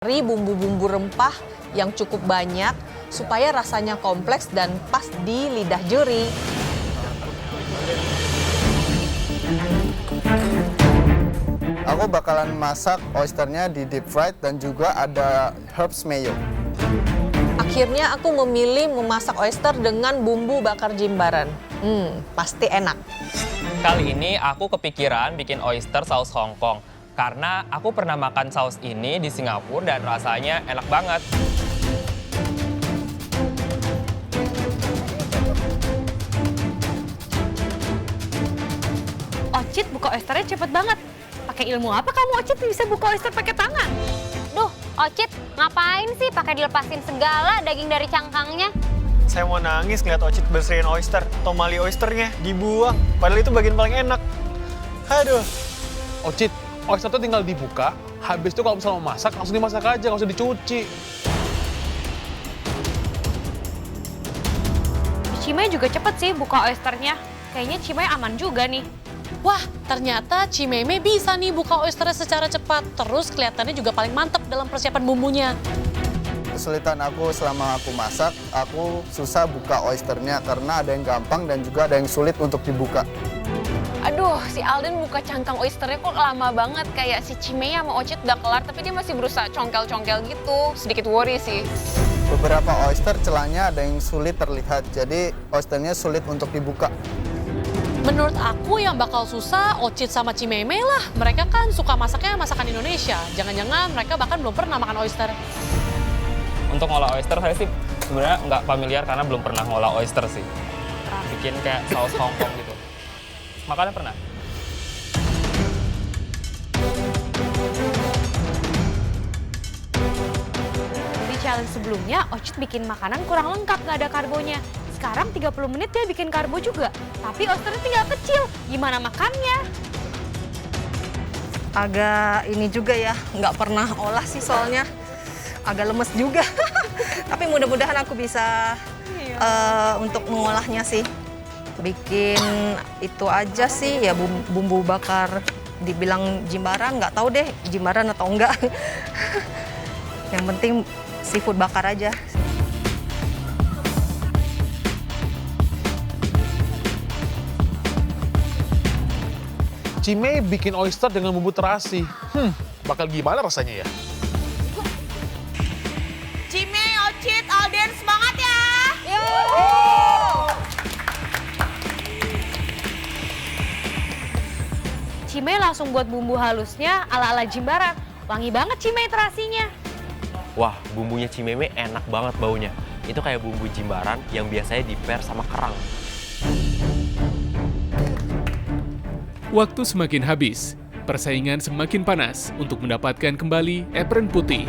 Cari bumbu-bumbu rempah yang cukup banyak supaya rasanya kompleks dan pas di lidah juri. Aku bakalan masak oysternya di deep fried dan juga ada herbs mayo. Akhirnya aku memilih memasak oyster dengan bumbu bakar Jimbaran. Pasti enak. Kali ini aku kepikiran bikin oyster saus Hong Kong. Karena aku pernah makan saus ini di Singapura dan rasanya enak banget. Ocit buka oysternya cepet banget. Pakai ilmu apa kamu Ocit bisa buka oyster pakai tangan? Duh, Ocit, ngapain sih pakai dilepasin segala daging dari cangkangnya? Saya mau nangis ngeliat Ocit bersihin oyster, tomali oysternya dibuang. Padahal itu bagian paling enak. Aduh. Ocit, oyster tuh tinggal dibuka, habis itu kalau misalnya mau masak, langsung dimasak aja, nggak usah dicuci. Cimay juga cepet sih buka oysternya. Kayaknya Cimay aman juga nih. Wah, ternyata Cimeme bisa nih buka oysternya secara cepat. Terus kelihatannya juga paling mantep dalam persiapan bumbunya. Kesulitan aku selama aku masak, aku susah buka oysternya karena ada yang gampang dan juga ada yang sulit untuk dibuka. Aduh, si Alden buka cangkang oysternya kok lama banget. Kayak si Cimei sama Ocit udah kelar, tapi dia masih berusaha congkel-congkel gitu. Sedikit worry sih. Beberapa oyster celahnya ada yang sulit terlihat, jadi oysternya sulit untuk dibuka. Menurut aku yang bakal susah Ocit sama Cimeme lah. Mereka kan suka masaknya masakan Indonesia. Jangan-jangan mereka bahkan belum pernah makan oyster. Untuk ngolah oyster saya sih sebenarnya nggak familiar karena belum pernah ngolah oyster sih. Bikin kayak saus Hong Kong gitu. Makannya pernah? Di challenge sebelumnya, Ocit bikin makanan kurang lengkap, nggak ada karbonya. Sekarang 30 menit dia bikin karbo juga. Tapi oysternya tinggal kecil. Gimana makannya? Agak ini juga ya, nggak pernah olah sih soalnya. Agak lemes juga. Tapi mudah-mudahan aku bisa untuk mengolahnya sih. Bikin itu aja sih ya bumbu bakar, dibilang Jimbaran, nggak tahu deh Jimbaran atau enggak. Yang penting seafood bakar aja. Cimei bikin oyster dengan bumbu terasi. Bakal gimana rasanya ya? Cimei, Ocit, Alden, semangat ya! Cimay langsung buat bumbu halusnya ala-ala Jimbaran. Wangi banget Cimay terasinya. Wah, bumbunya Cimeme enak banget baunya. Itu kayak bumbu Jimbaran yang biasanya diper sama kerang. Waktu semakin habis, persaingan semakin panas untuk mendapatkan kembali apron putih.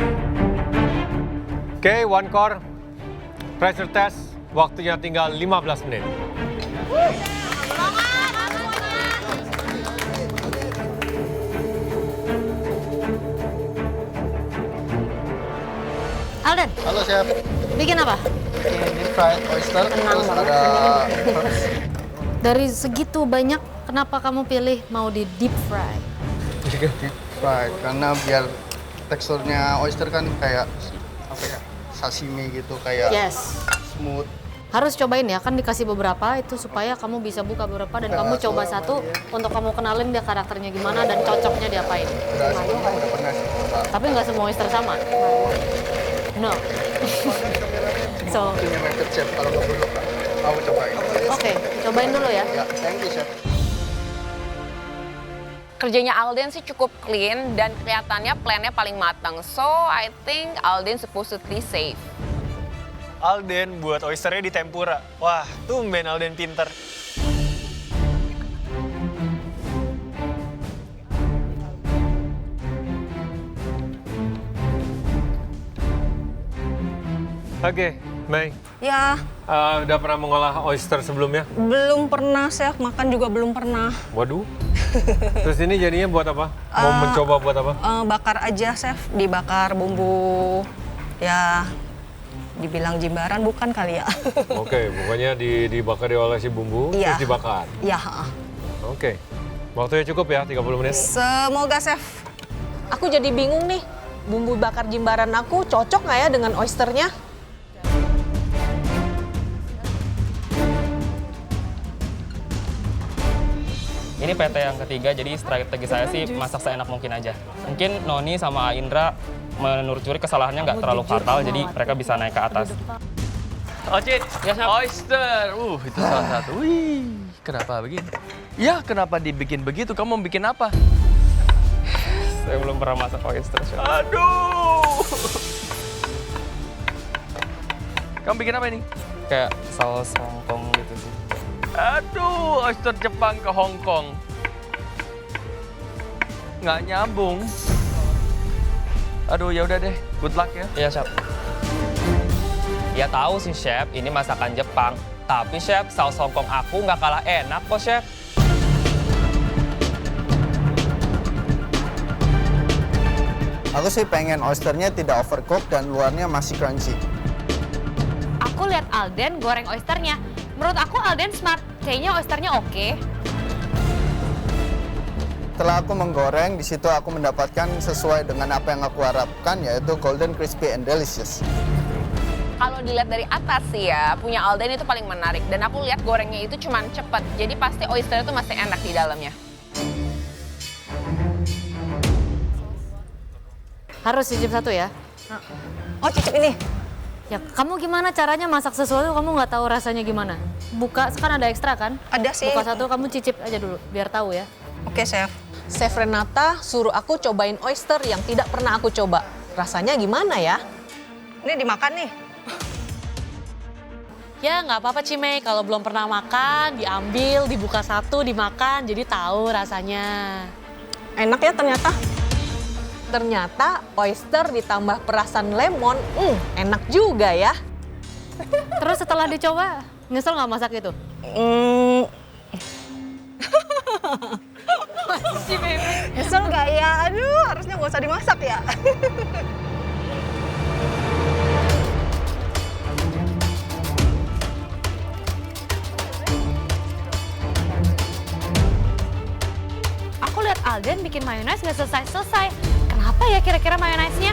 Oke, one core. Pressure test. Waktunya tinggal 15 menit. Alden, Halo chef, bikin apa? ini deep fried oyster, terus ada herbs. Dari segitu banyak, kenapa kamu pilih mau di deep fry? Deep fried, karena biar teksturnya oyster kan kayak apa ya, sashimi gitu, kayak smooth. Harus cobain ya, kan dikasih beberapa itu supaya kamu bisa buka beberapa dan kamu coba satu untuk kamu kenalin dia karakternya gimana dan cocoknya diapain. Udah pernah sih coba. Tapi nggak semua oyster sama. No. So, Ini method chef, kalau nggak perlu mau cobain. oke, cobain dulu ya. Ya, thank you chef. Kerjanya Alden sih cukup clean dan kelihatannya plannya paling matang. So, I think Alden supposedly safe. Alden buat oysternya di tempura. Wah, tumben Alden pinter. Oke, Mei. Ya, Udah pernah mengolah oyster sebelumnya? belum pernah chef, makan juga belum pernah. Waduh. Terus ini jadinya buat apa? Mau mencoba buat apa? Bakar aja chef, dibakar bumbu ya dibilang Jimbaran bukan kali ya. Oke, pokoknya dibakar diolesi bumbu, Iya. terus dibakar. Iya. Oke. Waktunya cukup ya, 30 menit? Semoga chef. Aku jadi bingung nih, bumbu bakar jimbaran aku cocok nggak ya dengan oysternya? Ini PT yang ketiga, jadi strategi saya sih masak seenak mungkin aja. Mungkin Noni sama Indra menurut juri kesalahannya nggak terlalu fatal, jadi mereka bisa naik ke atas. Ocit, oyster. Itu salah satu. Wih, kenapa begini? Ya, kenapa dibikin begitu? Kamu mau bikin apa? Saya belum pernah masak oyster, Chef. Aduh. Kamu bikin apa ini? Kayak saus Hongkong gitu sih. Aduh, oyster Jepang ke Hong Kong. Nggak nyambung. Aduh, ya udah deh. Good luck ya. Iya, Chef. Ya tahu sih, Chef, ini masakan Jepang. Tapi, Chef, saus Hongkong aku nggak kalah enak kok, Chef. Aku sih pengen oysternya tidak overcook dan luarnya masih crunchy. Aku lihat Alden goreng oysternya. Menurut aku Alden smart. Kayaknya oysternya oke. Setelah aku menggoreng, di situ aku mendapatkan sesuai dengan apa yang aku harapkan, yaitu golden, crispy, and delicious. Kalau dilihat dari atas sih ya, punya Alden itu paling menarik. Dan aku lihat gorengnya itu cuman cepet. Jadi pasti oyster itu masih enak di dalamnya. Harus cicip satu ya? Oh, cicip ini. Ya, kamu gimana caranya masak sesuatu kamu nggak tahu rasanya gimana? Buka, kan ada ekstra kan? Ada sih. Buka satu, kamu cicip aja dulu, biar tahu ya. Oke, Chef. Chef Renata suruh aku cobain oyster yang tidak pernah aku coba. Rasanya gimana ya? Ini dimakan nih. Ya nggak apa-apa Cimei, kalau belum pernah makan, diambil, dibuka satu, dimakan, jadi tahu rasanya. Enak ya ternyata. Ternyata oyster ditambah perasan lemon, enak juga ya. Terus setelah dicoba, nyesel nggak masak itu? Nyesel nggak ya? Aduh, harusnya nggak usah dimasak ya. Aku lihat Alden bikin mayones nggak selesai-selesai. Kenapa ya kira-kira mayonesnya?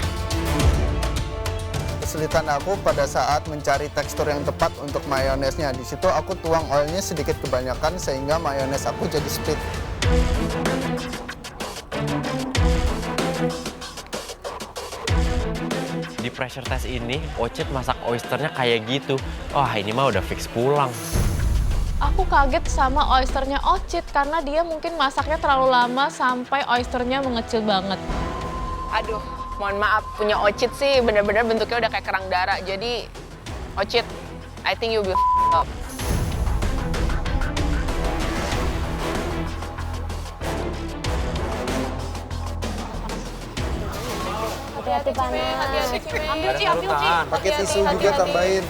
Kesulitan aku pada saat mencari tekstur yang tepat untuk mayonesnya. Di situ aku tuang oilnya sedikit kebanyakan sehingga mayones aku jadi split. Di pressure test ini, Ocit masak oysternya kayak gitu. Wah, ini mah udah fix pulang. Aku kaget sama oysternya Ocit karena dia mungkin masaknya terlalu lama sampai oysternya mengecil banget. Aduh, mohon maaf, punya Ocit sih benar-benar bentuknya udah kayak kerang darah. Jadi, Ocit, I think you will up. Hati-hati panas. Ambil Ci, ambil Ci. Pakai tisu juga tambahin.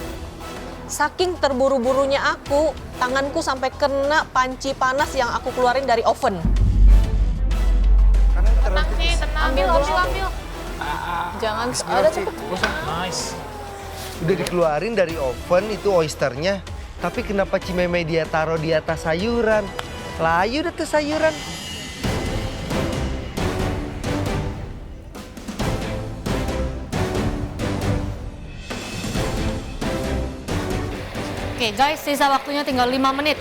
Saking terburu-burunya aku, tanganku sampai kena panci panas yang aku keluarin dari oven. Tenang sih, tenang. Ambil. Jangan, ada cepet. Nice. Udah dikeluarin dari oven itu oysternya, tapi kenapa Cimeme dia taruh di atas sayuran? Layu deh tuh sayuran. Oke guys, sisa waktunya tinggal 5 menit.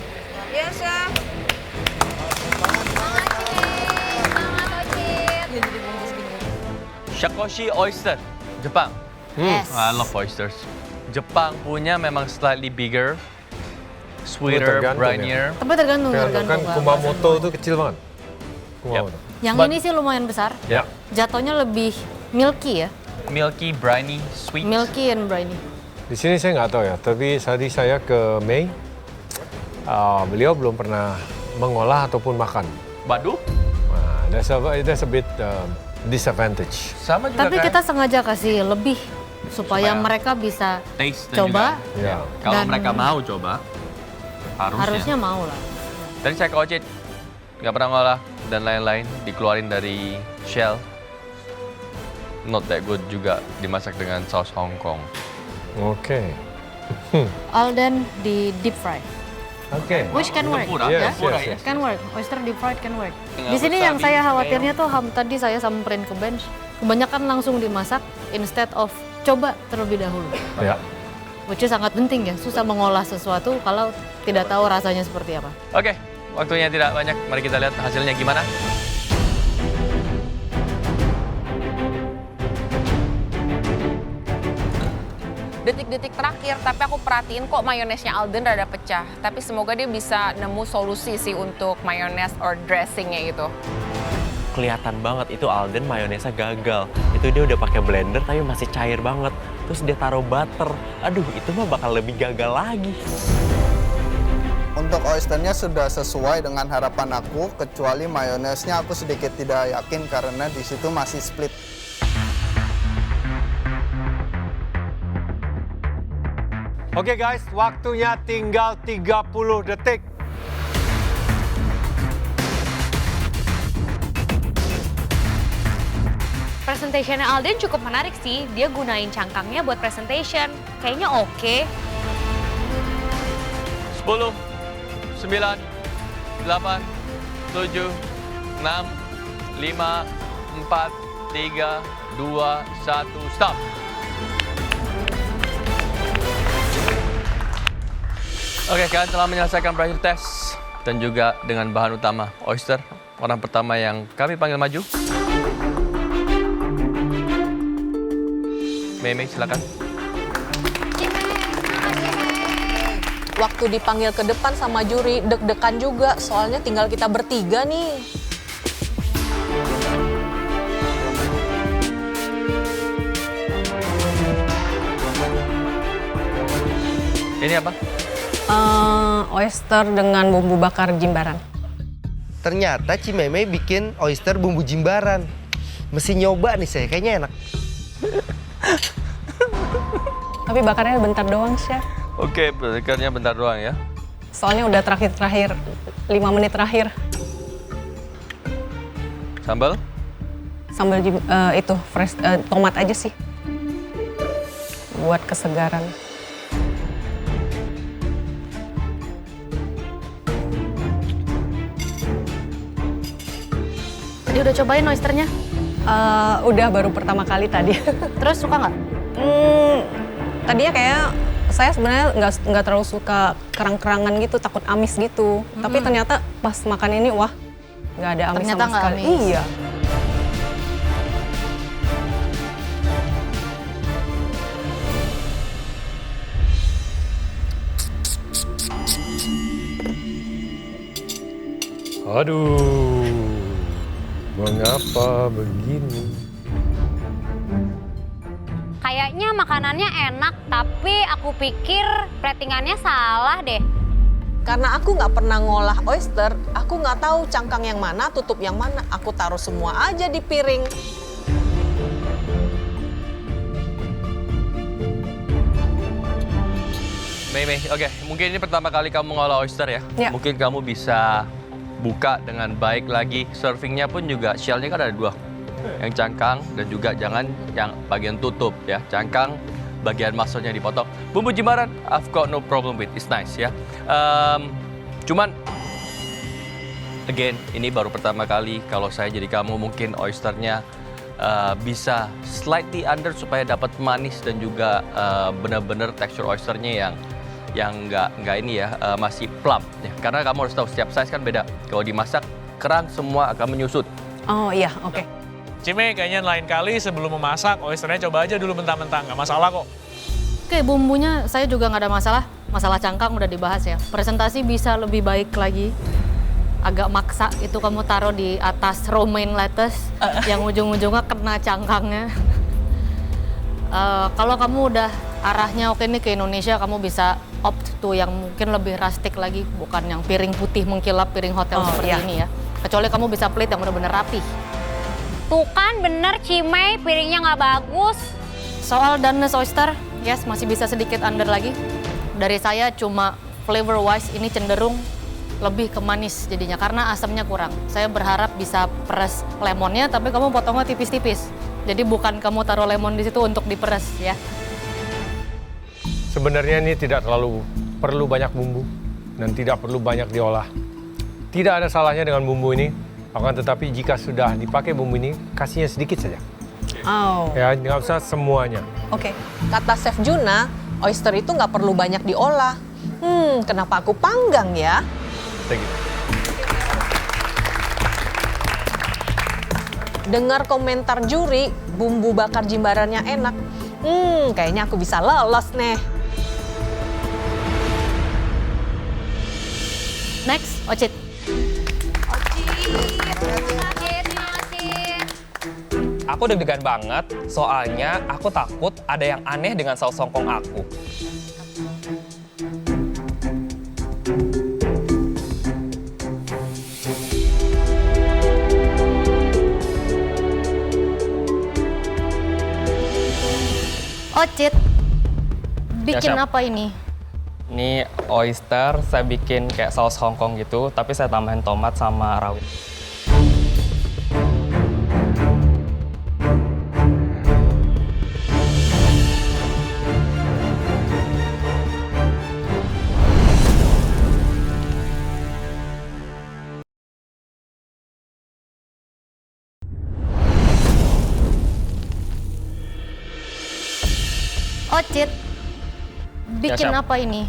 Iya, Chef. Shakoshi oyster, Jepang. Yes. I love oysters. Jepang punya memang slightly bigger, sweeter, brinier. Tapi tergantung Kan Pak. Kumamoto itu kecil banget. Kumamoto. Yang ini sih lumayan besar. Ya. Jatuhnya lebih milky ya. Milky, briny, sweet. Milky and briny. Di sini saya nggak tahu ya, tapi tadi saya ke Mei, beliau belum pernah mengolah ataupun makan. Waduh. Nah, that's a bit disadvantage. Sama juga Tapi kayak kita sengaja kasih lebih supaya Supaya mereka bisa taste dan coba. juga. Ya. Kalau Dan- mereka mau coba, Harusnya mau lah. Tadi saya ke Ocit, nggak pernah ngolah dan lain-lain, dikeluarin dari shell. Not that good juga dimasak dengan saus Hong Kong. Oke. Alden di deep fry. Oke. Which can work, Tempura, ya? tempura Can work. Oyster deep fried can work. Tinggal Di sini besar yang saya di khawatirnya tuh tadi saya samperin ke bench, Kebanyakan langsung dimasak instead of coba terlebih dahulu. Ya. Which is sangat penting ya, susah mengolah sesuatu kalau tidak tahu rasanya seperti apa. Oke, waktunya tidak banyak. Mari kita lihat hasilnya gimana. Detik-detik terakhir, tapi aku perhatiin kok mayonesnya Alden rada pecah. Tapi semoga dia bisa nemu solusi sih untuk mayones or dressingnya gitu. Kelihatan banget itu Alden mayonesnya gagal. Itu dia udah pakai blender tapi masih cair banget. Terus dia taruh butter. Aduh, itu mah bakal lebih gagal lagi. Untuk oysternya sudah sesuai dengan harapan aku, kecuali mayonesnya aku sedikit tidak yakin karena di situ masih split. Oke guys, waktunya tinggal 30 detik. Presentationnya Alden cukup menarik sih. Dia gunain cangkangnya buat presentation. Kayaknya oke. 10, 9, 8, 7, 6, 5, 4, 3, 2, 1, stop. Oke, kalian telah menyelesaikan pressure test dan juga dengan bahan utama oyster. Orang pertama yang kami panggil maju. Mei, silakan. Waktu dipanggil ke depan sama juri, deg-degan juga, soalnya tinggal kita bertiga nih. Ini apa? Oyster dengan bumbu bakar jimbaran. Ternyata Cimeme bikin oyster bumbu jimbaran. Mesti nyoba nih saya, kayaknya enak. Tapi bakarnya bentar doang, Chef. Oke, bakarnya bentar doang ya. Soalnya udah terakhir, 5 menit terakhir. Sambal? Sambal itu, fresh, tomat aja sih. Buat kesegaran. Tadi udah cobain oysternya? Udah, baru pertama kali tadi. Terus suka nggak? Tadinya kayak saya sebenarnya nggak terlalu suka kerang-kerangan gitu, takut amis gitu. Tapi ternyata pas makan ini, wah, nggak ada amis Ternyata sama nggak sekali. amis. Iya. Aduh, mengapa begini? Kayaknya makanannya enak, tapi aku pikir platingannya salah deh. Karena aku nggak pernah ngolah oyster, aku nggak tahu cangkang yang mana, tutup yang mana. Aku taruh semua aja di piring. Mei, oke. Mungkin ini pertama kali kamu ngolah oyster ya? Ya. Mungkin kamu bisa buka dengan baik lagi. Servingnya pun juga, shellnya kan ada 2. Yang cangkang dan juga jangan yang bagian tutup ya. Cangkang, bagian muscle-nya dipotong. Bumbu jimbaran, I've got no problem with, it's nice ya. Cuman, again, ini baru pertama kali kalau saya jadi kamu mungkin oysternya bisa slightly under supaya dapat manis dan juga benar-benar tekstur oysternya yang nggak ini ya, masih plump ya. Karena kamu harus tahu setiap size kan beda. Kalau dimasak kerang semua akan menyusut. Oh iya, oke. Cime, kayaknya lain kali sebelum memasak, oysternya coba aja dulu mentah-mentah, nggak masalah kok. Oke, bumbunya saya juga nggak ada masalah. Masalah cangkang udah dibahas ya. Presentasi bisa lebih baik lagi. Agak maksa itu kamu taruh di atas romaine lettuce yang ujung-ujungnya kena cangkangnya. Kalau kamu udah arahnya oke nih ke Indonesia, kamu bisa opt to yang mungkin lebih rustic lagi, bukan yang piring putih mengkilap, piring hotel seperti ini ya. Kecuali kamu bisa plate yang benar-benar rapi. Tuh kan bener Cimei, piringnya nggak bagus. Soal doneness oyster, yes masih bisa sedikit under lagi. Dari saya cuma flavor wise ini cenderung lebih ke manis jadinya karena asamnya kurang. Saya berharap bisa peres lemonnya, tapi kamu potongnya tipis-tipis. Jadi bukan kamu taruh lemon di situ untuk diperes ya. Sebenarnya ini tidak terlalu perlu banyak bumbu dan tidak perlu banyak diolah. Tidak ada salahnya dengan bumbu ini, akan tetapi jika sudah dipakai bumbu ini, kasihnya sedikit saja. Oh. Ya, nggak usah semuanya. Oke, kata Chef Juna, oyster itu nggak perlu banyak diolah. Kenapa aku panggang ya? Thank you. Dengar komentar juri, bumbu bakar jimbarannya enak. Kayaknya aku bisa lolos nih. Next, Ocit. Aku deg-degan banget, soalnya aku takut ada yang aneh dengan saus hongkong aku. Ocit, bikin Chef. apa ini? Ini oyster, saya bikin kayak saus hongkong gitu, tapi saya tambahin tomat sama rawit. Ocit, bikin Chef. apa ini?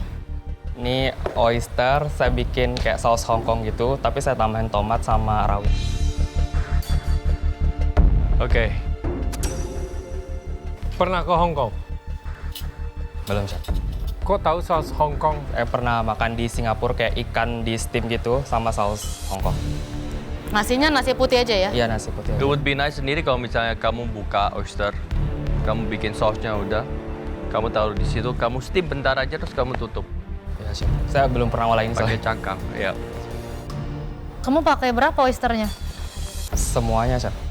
Ini oyster, saya bikin kayak saus hongkong gitu, tapi saya tambahin tomat sama rawit. Oke. Pernah ke Hong Kong? Belum, Chef. Kok tahu saus Hong Kong? Saya pernah makan di Singapura kayak ikan di steam gitu sama saus hongkong. Nasinya nasi putih aja ya? Iya, nasi putih. It would be nice sendiri kalau misalnya kamu buka oyster, kamu bikin sausnya udah, kamu taruh di situ, kamu steam bentar aja terus kamu tutup. Ya, Chef. Saya belum pernah ngolah ini Pakai soalnya. cangkang, ya. Kamu pakai berapa oysternya? Semuanya, Chef.